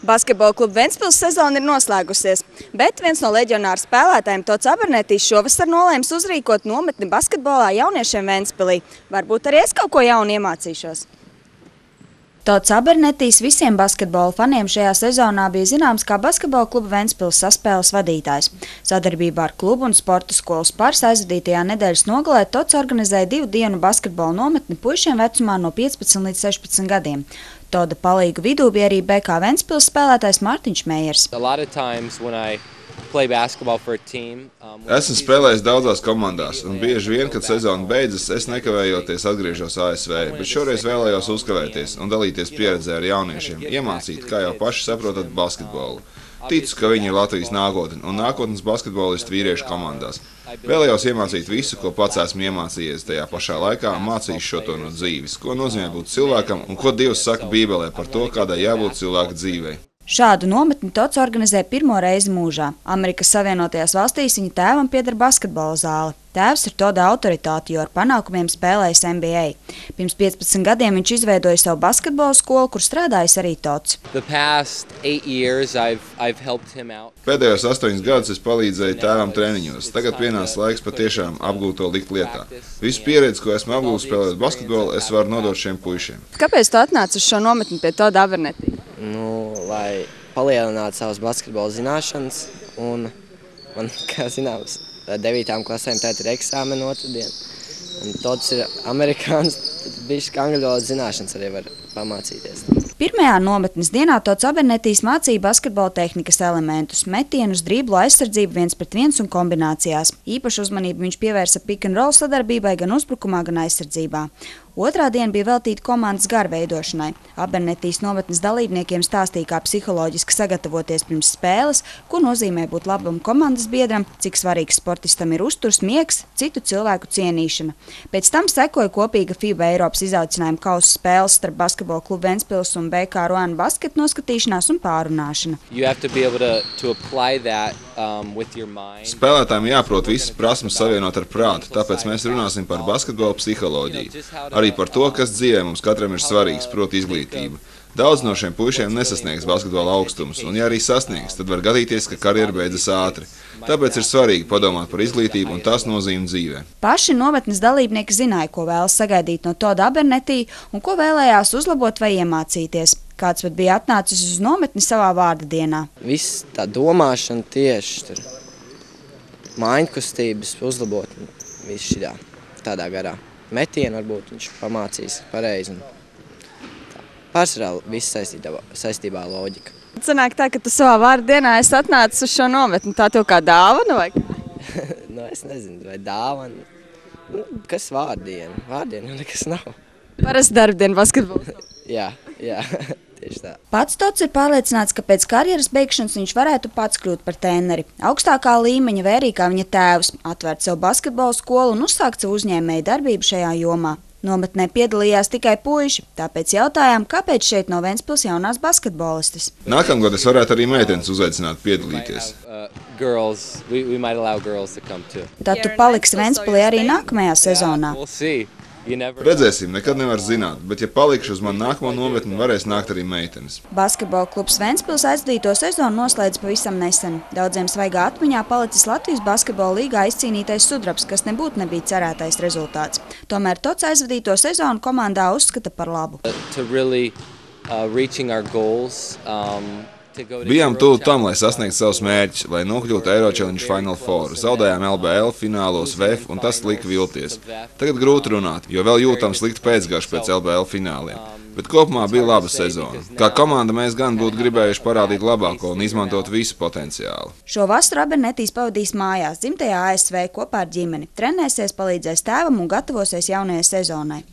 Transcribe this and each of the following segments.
Basketbola kluba Ventspils sezona ir noslēgusies, bet viens no leģionāru spēlētājiem Tots Abernetijs šovasar nolēms uzrīkot nometni basketbolā jauniešiem Ventspilī. Varbūt arī es kaut ko jaunu iemācīšos. Tots Abernetijs visiem basketbola faniem šajā sezonā bija zināms kā basketbola kluba Ventspils saspēles vadītājs. Sadarbībā ar klubu un sporta skolas Pars aizvadītajā nedēļas nogalē Tots organizēja 2 dienu basketbola nometni puišiem vecumā no 15 līdz 16 gadiem. Toda palīgu vidū bija arī BK Ventspils spēlētājs Mārtiņš Mējers. Esmu spēlējis daudzās komandās, un bieži vien, kad sezona beidzas, es nekavējoties atgriežos ASV, bet šoreiz vēlējos uzkavēties un dalīties pieredzē ar jauniešiem, iemācīt, kā jau paši saprotat basketbolu. Ticu, ka viņi ir Latvijas nākotne un nākotnes basketbolistu vīriešu komandās. Vēlējos iemācīt visu, ko pats esmu iemācījies tajā pašā laikā, mācīšu šo to no dzīves, ko nozīmē būt cilvēkam un ko Dievs saka Bībelē par to, kādai jābūt cilvēka dzīvei. Šādu nometni Tots organizē pirmo reizi mūžā. Amerikas Savienotajās valstīs viņa tēvam pieder basketbola zāle. Tēvs ir Toda autoritāte, jo ar panākumiem spēlējis NBA. Pirms 15 gadiem viņš izveidoja savu basketbola skolu, kur strādājis arī Tots. Pēdējos 8 gadus es palīdzēju tēvam treniņos. Tagad pienāca laiks patiešām apgūt to likt lietā. Visu pieredzi, ko esmu apgūst spēlēt basketbolu, es varu nodot šiem puišiem. Kāpēc tu atnāci uz šo nometni pie Toda Abernetija? Lai palielinātu savas basketbola zināšanas, un man, kā zināms, 9. klasēm tēt ir eksāmeni otrdien. Un Tots ir amerikāns, tad bišķi angļu valodas zināšanas arī var pamācīties. Pirmajā nometnes dienā Tots Abernetijs mācīja basketbola tehnikas elementus, metienus, driblu aizsardzību 1-pret-1 un kombinācijās. Īpašu uzmanību viņš pievērsa pick and roll sadarbībai gan uzbrukumā, gan aizsardzībā. Otrā diena bija veltīta komandas garu veidošanai. Abernetijs nometnes dalībniekiem stāstīja, kā psiholoģiski sagatavoties pirms spēles, ko nozīmē būt labam komandas biedram, cik svarīgs sportistam ir uzturs, miegs, citu cilvēku cienīšana. Pēc tam sekoja kopīga FIBA Eiropas izaucinājuma kausa spēles starp basketbola klubu Ventspils un BK Roana basketu noskatīšanās un pārunāšana. Spēlētājiem jāprot visas prasmes savienot ar prātu, tāpēc mēs runāsim par basketbola psiholoģiju. Arī par to, kas dzīvē mums katram ir svarīgs, proti izglītība. Daudz no šiem puišiem nesasniegs basketbola augstumus, un ja arī sasniegs, tad var gadīties, ka karjera beidzas ātri. Tāpēc ir svarīgi padomāt par izglītību un tās nozīmi dzīvē. Paši nometnes dalībnieki zināja, ko vēlas sagaidīt no Toda Abernetija un ko vēlējās uzlabot vai iemācīties. Kāds pat bija atnācis uz nometni savā vārda dienā. Viss tā domāšana tieši tur, mājkustības uzlabot, viss šitā, tādā garā. Metienu varbūt viņš pamācīs pareizi. Pārsvarā viss saistībā ar loģiku. Sanāk tā, ka tu savā vārda dienā esi atnācis uz šo nometni. Tā tev kā dāvana vai? Es nezinu, vai dāvana. Kas vārdiena? Vārdiena jau nekas nav. Parasti darbdiena basketbolā. Jā, tieši tā. Pats Tots ir pārliecināts, ka pēc karjeras beigšanas viņš varētu pats kļūt par treneri. Augstākā līmeņa vērīgi kā viņa tēvs, atvērt savu basketbola skolu un uzsākt savu uzņēmēju darbību šajā jomā. Nometnē piedalījās tikai puiši, tāpēc jautājām, kāpēc šeit no Ventspils jaunās basketbolistes. Nākamgad es varētu arī meitenes uzaicināt piedalīties. Tad tu paliksi Ventspilī arī nākamajā sezonā. Redzēsim, nekad nevar zināt, bet ja palikšu uz manu nākamo nometni, varēs nākt arī meitenes. Basketbola klubs Ventspils aizvadīto sezonu noslēdz pavisam nesen. Daudziem svaigā atmiņā palicis Latvijas basketbola līgā izcīnītais sudrabs, kas nebija cerētais rezultāts. Tomēr Tots aizvadīto sezonu komandā uzskata par labu. Bijām tuvu tam, lai sasniegtu savus mērķus, lai nokļūtu Euro Challenge Final Four. Zaudējām LBL finālos VF, un tas lika vilties. Tagad grūti runāt, jo vēl jūtam sliktu pēcgaršu pēc LBL fināliem. Bet kopumā bija laba sezona. Kā komanda mēs gan būtu gribējuši parādīt labāko un izmantot visu potenciālu. Šo vasaru Abernetijs pavadīs mājās, dzimtajā ASV kopā ar ģimeni. Trenēsies, palīdzēs tēvam un gatavosies jaunajai sezonai.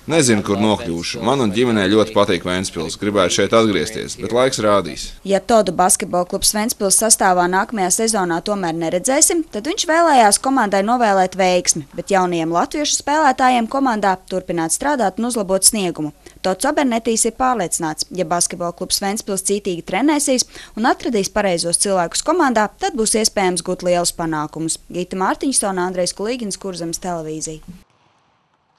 Nezinu, kur nokļūšu. Man un ģimenei ļoti patīk Ventspils. Gribētu šeit atgriezties, bet laiks rādīs. Ja Todu basketbola klubs Ventspils sastāvā nākamajā sezonā tomēr neredzēsim, tad viņš vēlējās komandai novēlēt veiksmi, bet jaunajiem latviešu spēlētājiem komandā turpināt strādāt un uzlabot sniegumu. Tots Abernetijs ir pārliecināts, ja basketbola klubs Ventspils cītīgi trenēsīs un atradīs pareizos cilvēkus komandā, tad būs iespējams gūt lielus panākumus. Gita Mārtiņsona, Andrejs Kulīgins, Kurzemes televīzija.